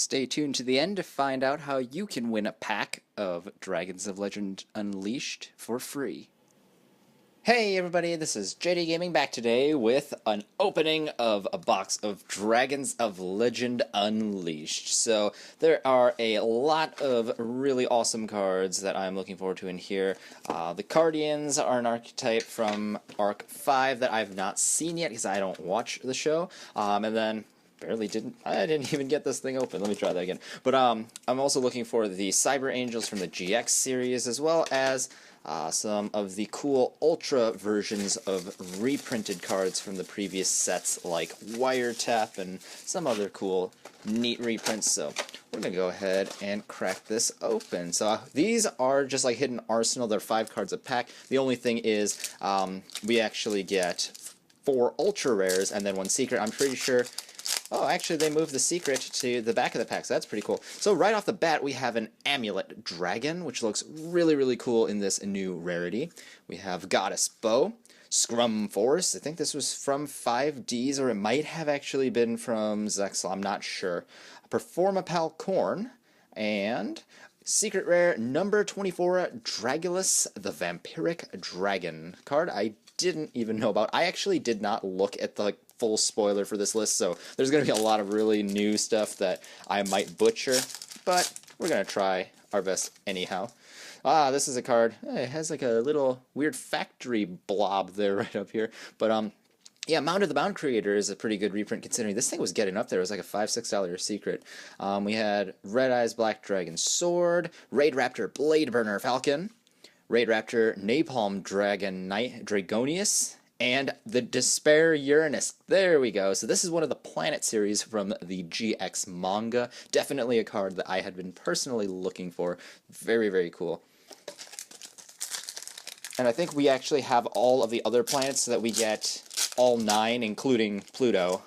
Stay tuned to the end to find out how you can win a pack of Dragons of Legend Unleashed for free. Hey everybody, this is JDGaming back today with an opening of a box of Dragons of Legend Unleashed. So there are a lot of really awesome cards that I'm looking forward to in here. The Guardians are an archetype from Arc 5 that I've not seen yet because I don't watch the show. And then I didn't even get this thing open. Let me try that again. But I'm also looking for the Cyber Angels from the GX series, as well as some of the cool Ultra versions of reprinted cards from the previous sets, like Wiretap and some other cool, neat reprints. So we're going to go ahead and crack this open. So these are just like Hidden Arsenal. They're 5 cards a pack. The only thing is we actually get 4 Ultra Rares and then 1 Secret. I'm pretty sure... Oh, actually, they moved the secret to the back of the pack, so that's pretty cool. So right off the bat, we have an Amulet Dragon, which looks really, really cool in this new rarity. We have Goddess Bow, Scrum Force. I think this was from 5Ds, or it might have actually been from Zexal. I'm not sure. Performapal Corn, and secret rare number 24, Dragulus, the Vampiric Dragon card. I didn't even know about. I actually did not look at the full spoiler for this list, so there's going to be a lot of really new stuff that I might butcher, but we're going to try our best anyhow. This is a card. It has like a little weird factory blob there right up here, but yeah, Mound of the Mound Creator is a pretty good reprint considering this thing was getting up there. It was like a $5-6 secret. We had Red Eyes Black Dragon Sword, Raid Raptor Blade Burner Falcon, Raid Raptor Napalm Dragon Knight Dragonius, and the Despair Uranus. There we go. So this is one of the Planet series from the GX manga. Definitely a card that I had been personally looking for. Very, very cool. And I think we actually have all of the other planets so that we get all 9, including Pluto.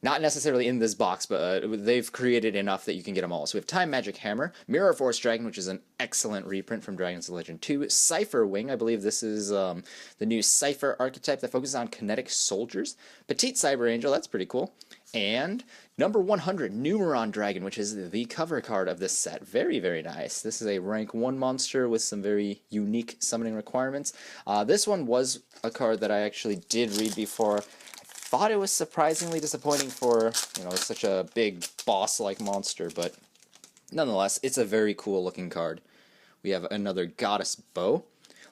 Not necessarily in this box, but they've created enough that you can get them all. So we have Time Magic Hammer, Mirror Force Dragon, which is an excellent reprint from Dragons of Legend 2, Cypher Wing, I believe this is the new Cypher archetype that focuses on kinetic soldiers, Petite Cyber Angel, that's pretty cool, and number 100, Numeron Dragon, which is the cover card of this set. Very, very nice. This is a rank 1 monster with some very unique summoning requirements. This one was a card that I actually did read before. Thought it was surprisingly disappointing for, you know, such a big boss-like monster, but nonetheless, it's a very cool looking card. We have another Goddess Bow,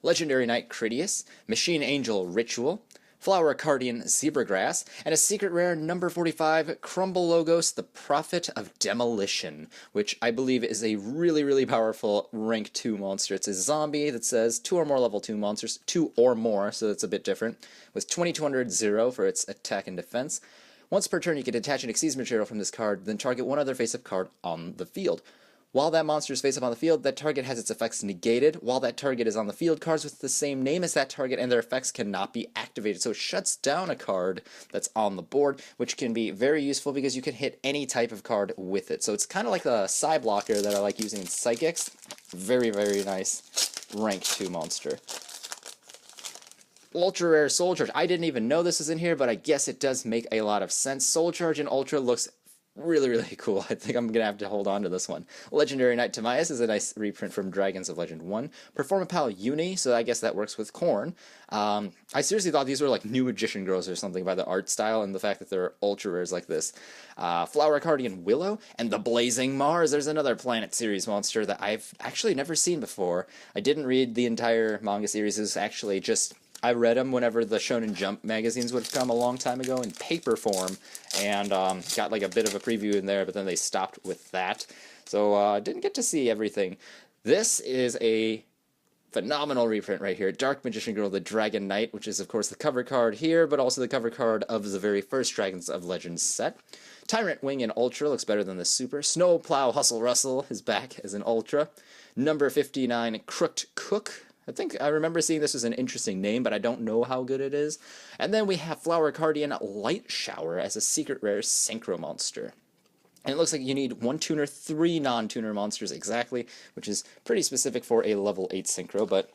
Legendary Knight Critias, Machine Angel Ritual, Flower Cardian Zebragrass, and a secret rare number 45, Crumble Logos, the Prophet of Demolition, which I believe is a really, really powerful rank 2 monster. It's a zombie that says 2 or more level 2 monsters, 2 or more, so it's a bit different, with 2200 for its attack and defense. Once per turn, you can detach an Xyz material from this card, then target one other face-up card on the field. While that monster is face-up on the field, that target has its effects negated. While that target is on the field, cards with the same name as that target and their effects cannot be activated. So it shuts down a card that's on the board, which can be very useful because you can hit any type of card with it. So it's kind of like the Psy blocker that I like using in Psychics. Very, very nice rank 2 monster. Ultra Rare Soul Charge. I didn't even know this was in here, but I guess it does make a lot of sense. Soul Charge in Ultra looks really, really cool. I think I'm going to have to hold on to this one. Legendary Knight Timaeus is a nice reprint from Dragons of Legend 1. Performapal Uni, so I guess that works with Corn. I seriously thought these were like New Magician Girls or something by the art style and the fact that they're ultra rares like this. Flower Cardian Willow, and the Blazing Mars. There's another Planet series monster that I've actually never seen before. I didn't read the entire manga series. It's actually just... I read them whenever the Shonen Jump magazines would come a long time ago in paper form, and got like a bit of a preview in there, but then they stopped with that. So didn't get to see everything. This is a phenomenal reprint right here. Dark Magician Girl, the Dragon Knight, which is of course the cover card here, but also the cover card of the very first Dragons of Legends set. Tyrant Wing in Ultra looks better than the Super. Snowplow Hustle Rustle is back as an Ultra. Number 59, Crooked Cook. I think I remember seeing this as an interesting name, but I don't know how good it is. And then we have Flower Cardian Light Shower as a secret rare Synchro monster. And it looks like you need 1 tuner, 3 non-tuner monsters exactly, which is pretty specific for a level 8 Synchro, but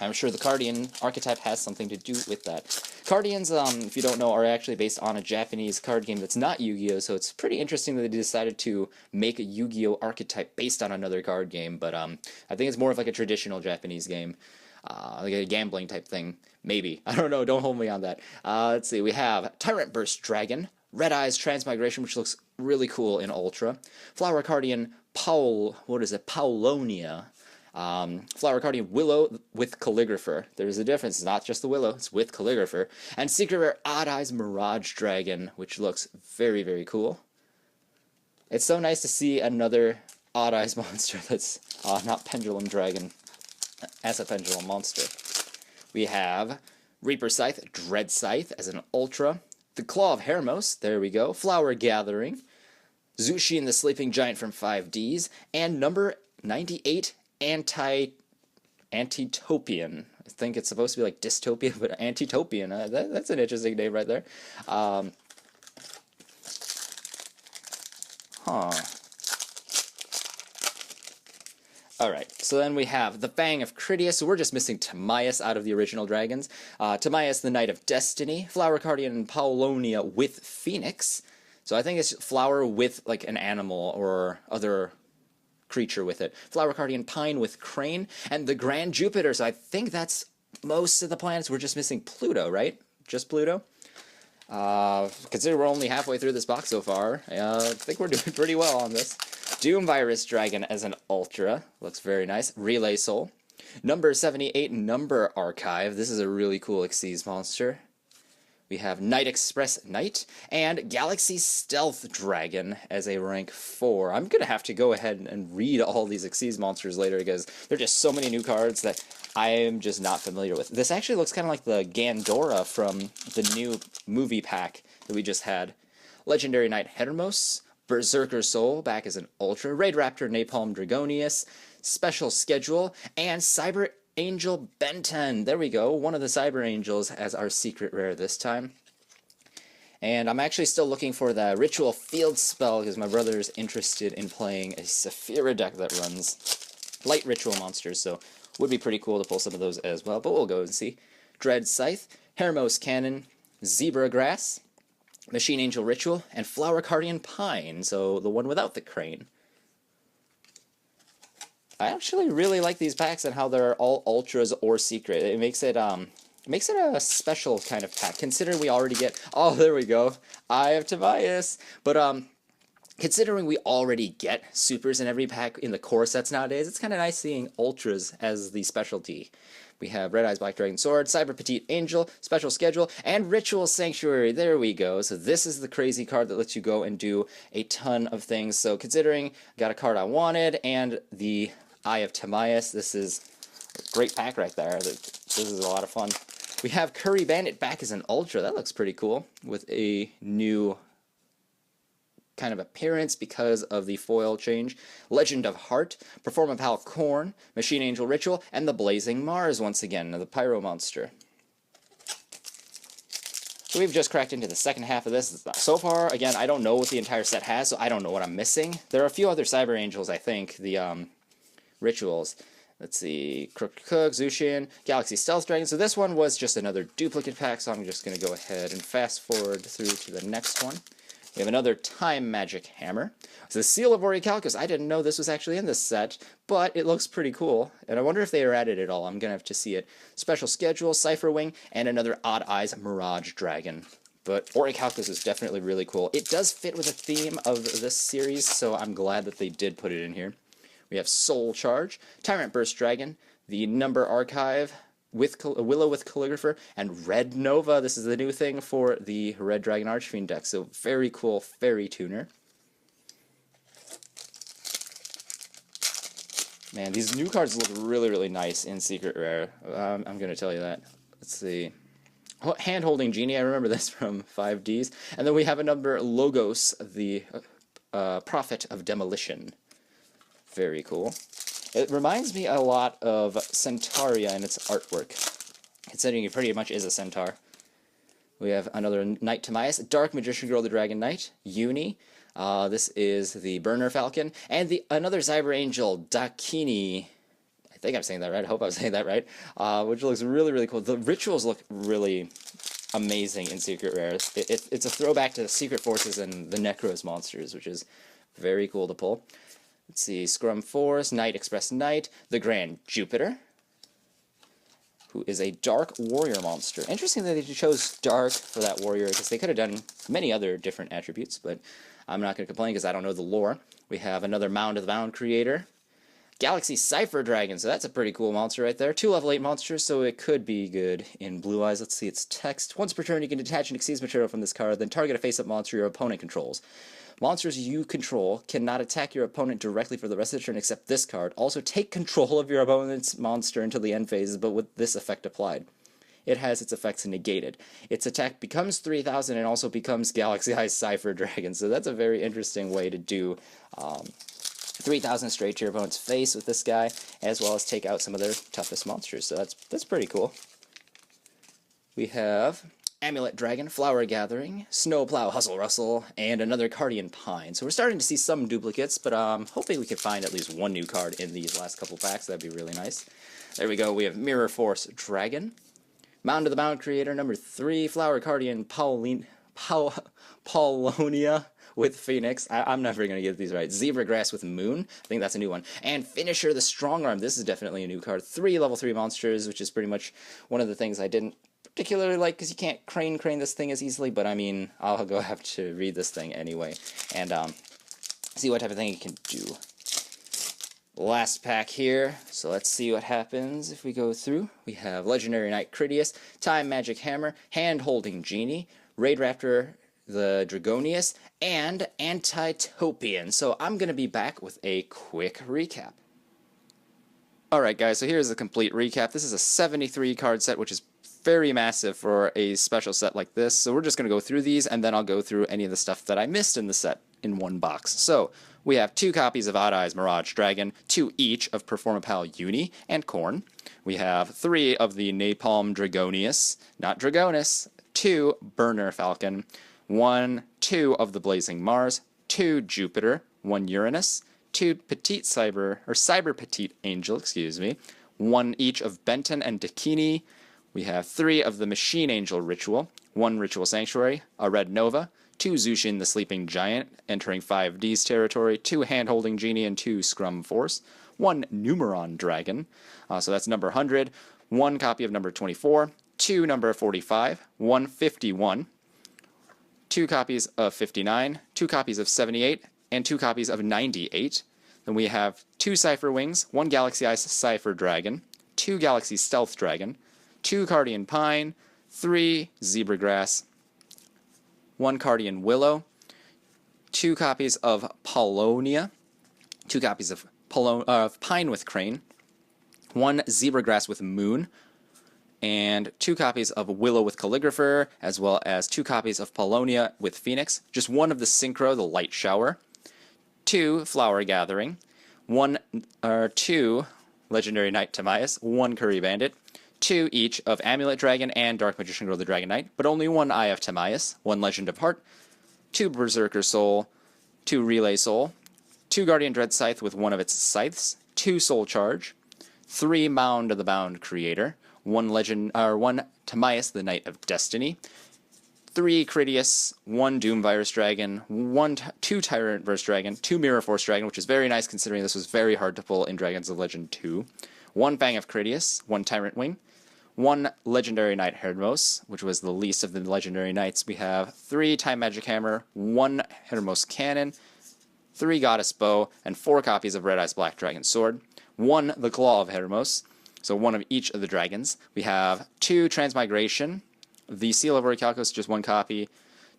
I'm sure the Cardian archetype has something to do with that. Cardians, if you don't know, are actually based on a Japanese card game that's not Yu-Gi-Oh! So it's pretty interesting that they decided to make a Yu-Gi-Oh! Archetype based on another card game, but I think it's more of like a traditional Japanese game, like a gambling type thing. Maybe. I don't know, don't hold me on that. Let's see, we have Tyrant Burst Dragon, Red Eyes Transmigration, which looks really cool in Ultra, Flower Cardian Paulonia, Flower Guardian Willow with Calligrapher. There's a difference. It's not just the Willow, it's with Calligrapher. And Secret Rare Odd Eyes Mirage Dragon, which looks very, very cool. It's so nice to see another Odd Eyes monster that's not Pendulum Dragon as a Pendulum monster. We have Reaper Scythe, Dread Scythe as an Ultra. The Claw of Hermos, there we go. Flower Gathering. Zushin the Sleeping Giant from 5Ds. And number 98, Antitopian. I think it's supposed to be like dystopia, but Antitopian. That's an interesting name right there. Alright, so then we have the Fang of Critias, so we're just missing Timaeus out of the original dragons. Timaeus, the Knight of Destiny, Flower Guardian and Paulonia with Phoenix. So I think it's flower with like an animal or other creature with it. Flower Guardian Pine with Crane, and the Grand Jupiter. So I think that's most of the planets. We're just missing Pluto, right? Just Pluto? Consider we're only halfway through this box so far. I think we're doing pretty well on this. Doom Virus Dragon as an Ultra. Looks very nice. Relay Soul. Number 78, Number Archive. This is a really cool Xyz monster. We have Night Express Knight, and Galaxy Stealth Dragon as a rank 4. I'm going to have to go ahead and read all these Xyz monsters later, because there are just so many new cards that I am just not familiar with. This actually looks kind of like the Gandora from the new movie pack that we just had. Legendary Knight Hermos, Berserker Soul back as an Ultra, Raid Raptor Napalm Dragonius, Special Schedule, and Cyber Angel Benton. There we go. One of the Cyber Angels as our secret rare this time. And I'm actually still looking for the Ritual Field Spell because my brother is interested in playing a Saphira deck that runs light ritual monsters, so would be pretty cool to pull some of those as well, but we'll go and see. Dread Scythe, Hermos Cannon, Zebra Grass, Machine Angel Ritual, and Flower Guardian Pine, so the one without the crane. I actually really like these packs and how they're all ultras or secret. It makes it a special kind of pack. Considering we already get, oh, there we go, Eye of Timaeus. But considering we already get supers in every pack in the core sets nowadays, it's kind of nice seeing ultras as the specialty. We have Red Eyes Black Dragon Sword, Cyber Petite Angel, Special Schedule, and Ritual Sanctuary. There we go. So this is the crazy card that lets you go and do a ton of things. So considering got a card I wanted and the Eye of Timaeus, this is a great pack right there. This is a lot of fun. We have Curry Bandit back as an Ultra. That looks pretty cool with a new kind of appearance because of the foil change. Legend of Heart, Performapal Corn, Machine Angel Ritual, and the Blazing Mars once again, the Pyro Monster. So we've just cracked into the second half of this. So far, again, I don't know what the entire set has, so I don't know what I'm missing. There are a few other Cyber Angels, I think, the rituals. Let's see, Crooked Cook, Zushin, Galaxy Stealth Dragon. So this one was just another duplicate pack, so I'm just going to go ahead and fast forward through to the next one. We have another Time Magic Hammer. It's the Seal of Orichalcos. I didn't know this was actually in this set, but it looks pretty cool. And I wonder if they are added at all. I'm going to have to see it. Special Schedule, Cypher Wing, and another Odd Eyes Mirage Dragon. But Orichalcos is definitely really cool. It does fit with the theme of this series, so I'm glad that they did put it in here. We have Soul Charge, Tyrant Burst Dragon, the Number Archive, with Willow with Calligrapher, and Red Nova. This is the new thing for the Red Dragon Archfiend deck, so very cool Fairy Tuner. Man, these new cards look really, really nice in Secret Rare. I'm going to tell you that. Let's see. Oh, Hand-Holding Genie, I remember this from 5Ds. And then we have a number Logos, the Prophet of Demolition. Very cool. It reminds me a lot of Centaria in its artwork, considering it pretty much is a centaur. We have another Knight Timaeus, Dark Magician Girl the Dragon Knight, Uni. This is the Burner Falcon, and another Cyber Angel, Dakini. I think I'm saying that right. I hope I'm saying that right. Which looks really, really cool. The rituals look really amazing in Secret Rares. It's a throwback to the Secret Forces and the Necros monsters, which is very cool to pull. Let's see, Scrum Force, Knight Express Knight, the Grand Jupiter, who is a Dark Warrior monster. Interesting that they chose Dark for that Warrior, because they could have done many other different attributes, but I'm not going to complain because I don't know the lore. We have another Mound of the Bound creator, Galaxy Cipher Dragon, so that's a pretty cool monster right there. 2 level 8 monsters, so it could be good in Blue Eyes. Let's see its text. Once per turn, you can detach and exceed material from this card, then target a face-up monster your opponent controls. Monsters you control cannot attack your opponent directly for the rest of the turn except this card. Also, take control of your opponent's monster until the end phase, but with this effect applied. It has its effects negated. Its attack becomes 3,000 and also becomes Galaxy Eye Cipher Dragon, so that's a very interesting way to do 3,000 straight to your opponent's face with this guy, as well as take out some of their toughest monsters, so that's pretty cool. We have Amulet Dragon, Flower Gathering, Snowplow Hustle Rustle, and another Cardian Pine. So we're starting to see some duplicates, but hoping we can find at least one new card in these last couple packs. That'd be really nice. There we go. We have Mirror Force Dragon, Mound of the Bound creator, number 3, Flower Cardian Paulonia with Phoenix. I'm never going to get these right. Zebra Grass with Moon. I think that's a new one. And Finisher the Strong Arm. This is definitely a new card. 3 level 3 monsters, which is pretty much one of the things I didn't particularly like, because you can't crane this thing as easily, but I mean, I'll go have to read this thing anyway and see what type of thing it can do. Last pack here, so let's see what happens if we go through. We have Legendary Knight Critias, Time Magic Hammer, Hand Holding Genie, Raid Raptor the Dragonius, and Antitopian. So I'm going to be back with a quick recap. Alright guys, so here's a complete recap. This is a 73 card set, which is very massive for a special set like this. So we're just going to go through these, and then I'll go through any of the stuff that I missed in the set in one box. So we have 2 copies of Odd Eyes Mirage Dragon, 2 each of Performapal Uni and Korn. We have 3 of the Napalm Dragonius, not Dragonis, 2 Burner Falcon, 2 of the Blazing Mars, 2 Jupiter, 1 Uranus, 2 Cyber Petite Angel, 1 each of Benton and Dakini. We have 3 of the Machine Angel Ritual, 1 Ritual Sanctuary, a Red Nova, 2 Zushin the Sleeping Giant, entering 5D's territory, 2 Hand-Holding Genie, and 2 Scrum Force, 1 Numeron Dragon, so that's number 100, 1 copy of number 24, 2 number 45, 1 51, 2 copies of 59, 2 copies of 78, and 2 copies of 98. Then we have 2 Cipher Wings, 1 Galaxy Ice Cipher Dragon, 2 Galaxy Stealth Dragon, 2 Cardian Pine, 3 Zebra Grass, 1 Cardian Willow, 2 copies of Paulonia, 2 copies of Pine with Crane, 1 Zebra Grass with Moon, and 2 copies of Willow with Calligrapher, as well as 2 copies of Paulonia with Phoenix, just 1 of the Synchro, the Light Shower, 2 Flower Gathering, 2 Legendary Knight Timaeus, 1 Curry Bandit, 2 each of Amulet Dragon and Dark Magician Girl the Dragon Knight, but only 1 Eye of Timaeus, 1 Legend of Heart, 2 Berserker Soul, 2 Relay Soul, 2 Guardian Dread Scythe with 1 of its scythes, 2 Soul Charge, 3 Mound of the Bound Creator, 1 Timaeus the Knight of Destiny, 3 Critias, 1 Doom Virus Dragon, 2 Tyrant Verse Dragon, 2 Mirror Force Dragon, which is very nice considering this was very hard to pull in Dragons of Legend 2, 1 Fang of Critias, 1 Tyrant Wing, 1 Legendary Knight Hermos, which was the least of the Legendary Knights. We have 3 Time Magic Hammer, 1 Hermos Cannon, 3 Goddess Bow, and 4 copies of Red Eyes Black Dragon Sword, 1 The Claw of Hermos, so 1 of each of the dragons. We have 2 Transmigration, the Seal of Orichalcos, just 1 copy,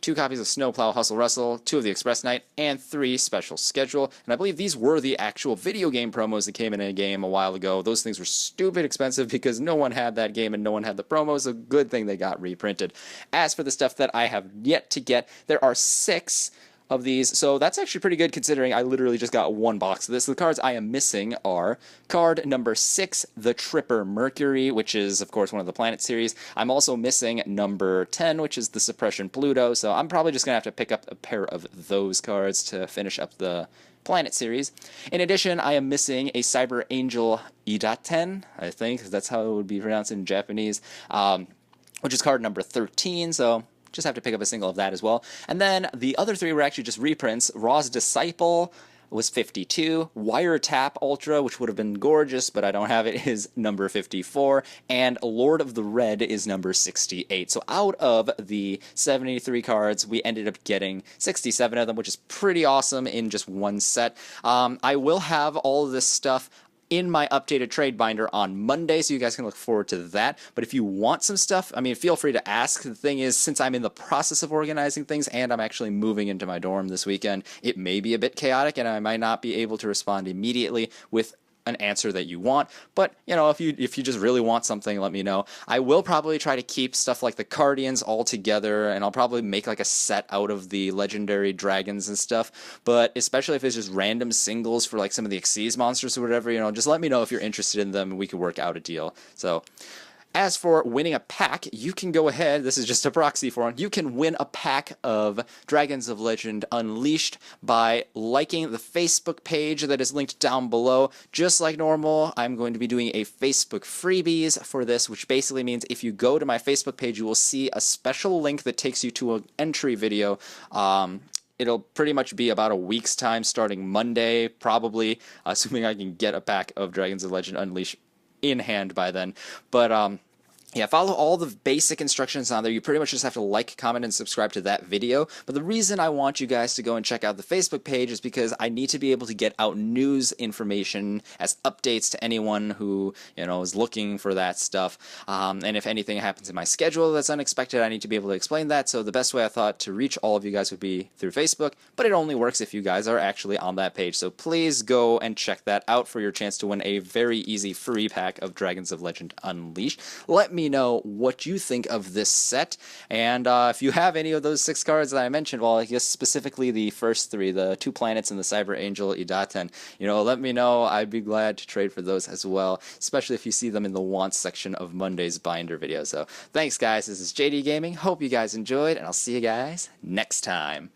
2 copies of Snowplow Hustle Rustle, 2 of the Express Knight, and 3 Special Schedule. And I believe these were the actual video game promos that came in a game a while ago. Those things were stupid expensive because no one had that game and no one had the promos. A good thing they got reprinted. As for the stuff that I have yet to get, there are 6 of these, so that's actually pretty good considering I literally just got one box of this. The cards I am missing are card number 6, the Tripper Mercury, which is, of course, one of the Planet series. I'm also missing number 10, which is the Suppression Pluto, so I'm probably just going to have to pick up a pair of those cards to finish up the Planet series. In addition, I am missing a Cyber Angel Idaten, I think that's how it would be pronounced in Japanese, which is card number 13, so just have to pick up a single of that as well. And then the other 3 were actually just reprints. Raw's Disciple was 52, Wiretap Ultra, which would have been gorgeous, but I don't have it, is number 54, and Lord of the Red is number 68. So out of the 73 cards, we ended up getting 67 of them, which is pretty awesome in just one set. I will have all of this stuff in my updated trade binder on Monday, so you guys can look forward to that. But if you want some stuff, I mean, feel free to ask. The thing is, since I'm in the process of organizing things and I'm actually moving into my dorm this weekend, it may be a bit chaotic and I might not be able to respond immediately with an answer that you want, but you know, if you just really want something, let me know. I will probably try to keep stuff like the Cardians all together, and I'll probably make like a set out of the legendary dragons and stuff, but especially if it's just random singles for like some of the Xyz monsters or whatever, you know, just let me know if you're interested in them and we could work out a deal. So as for winning a pack, you can go ahead, this is just a proxy for it, you can win a pack of Dragons of Legend Unleashed by liking the Facebook page that is linked down below. Just like normal, I'm going to be doing a Facebook freebies for this, which basically means if you go to my Facebook page, you will see a special link that takes you to an entry video. It'll pretty much be about a week's time starting Monday, probably, assuming I can get a pack of Dragons of Legend Unleashed in hand by then. But yeah, follow all the basic instructions on there. You pretty much just have to like, comment, and subscribe to that video. But the reason I want you guys to go and check out the Facebook page is because I need to be able to get out news information as updates to anyone who, you know, is looking for that stuff. And if anything happens in my schedule that's unexpected, I need to be able to explain that. So the best way I thought to reach all of you guys would be through Facebook, but it only works if you guys are actually on that page. So please go and check that out for your chance to win a very easy free pack of Dragons of Legend Unleashed. Let me know what you think of this set, and if you have any of those 6 cards that I mentioned, well, I guess specifically the first 3, the 2 planets and the Cyber Angel Idaten, you know, let me know. I'd be glad to trade for those as well, especially if you see them in the wants section of Monday's binder video. So thanks guys, this is JD Gaming, hope you guys enjoyed, and I'll see you guys next time.